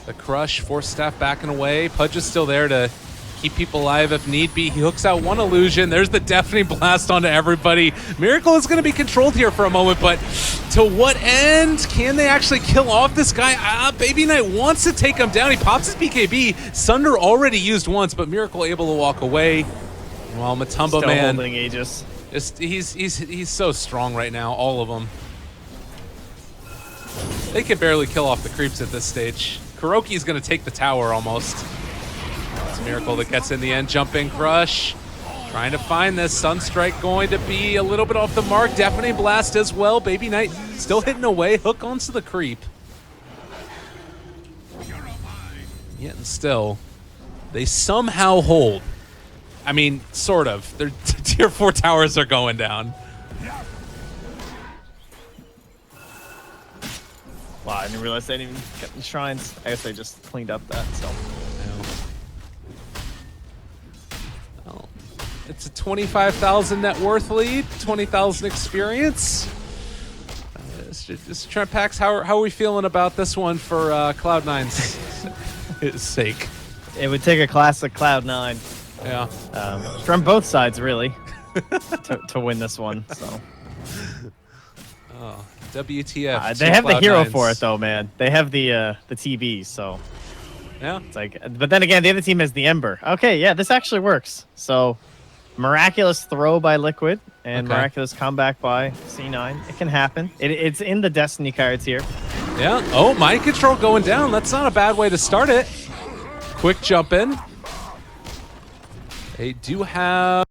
The Crush, Force Staff backing away. Pudge is still there to keep people alive if need be. He hooks out one illusion. There's the Deafening Blast onto everybody. Miracle is going to be controlled here for a moment, but to what end? Can they actually kill off this guy? Baby Knight wants to take him down. He pops his BKB. Sunder already used once, but Miracle able to walk away. While Matumba, still man, holding Aegis. He's so strong right now, all of them. They can barely kill off the creeps at this stage. Kuroki's going to take the tower almost. It's Miracle that gets in the end. Jumping Crush. Trying to find this. Sunstrike going to be a little bit off the mark. Deafening Blast as well. Baby Knight still hitting away. Hook onto the creep. Yet and still, they somehow hold. I mean, sort of. Their tier 4 towers are going down. Wow, I didn't realize they didn't even get the shrines. I guess they just cleaned up that, so. Well, it's a 25,000 net worth lead, 20,000 experience. Just Trent Pax, how are we feeling about this one for Cloud9's sake? It would take a classic Cloud9. Yeah. From both sides, really, to win this one, so. Oh. WTF. They have the hero for it, though, man. They have the TB, so yeah. It's like, but then again, the other team has the Ember. Okay, yeah, this actually works. So, miraculous throw by Liquid and miraculous comeback by C9. It can happen. It's in the Destiny cards here. Yeah. Oh, mind control going down. That's not a bad way to start it. Quick jump in. They do have.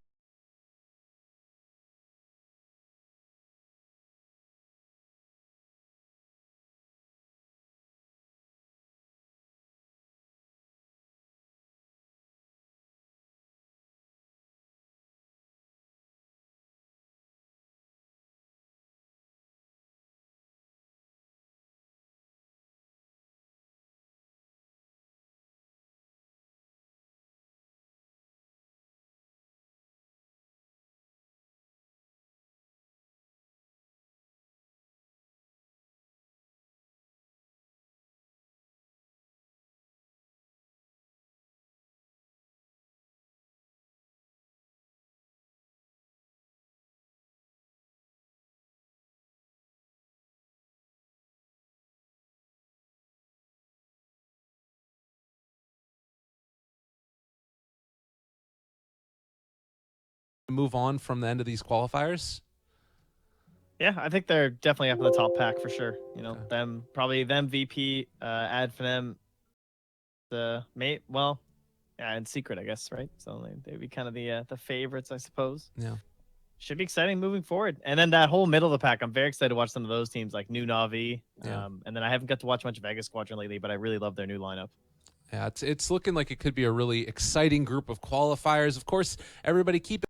Move on from the end of these qualifiers? Yeah, I think they're definitely up in the top pack for sure. You know, probably them VP, add for them the mate. Well, yeah, and Secret, I guess, right? So they'd be kind of the favorites, I suppose. Yeah. Should be exciting moving forward. And then that whole middle of the pack, I'm very excited to watch some of those teams like New Navi. Yeah. And then I haven't got to watch much of Vegas Squadron lately, but I really love their new lineup. Yeah, it's looking like it could be a really exciting group of qualifiers. Of course, everybody keep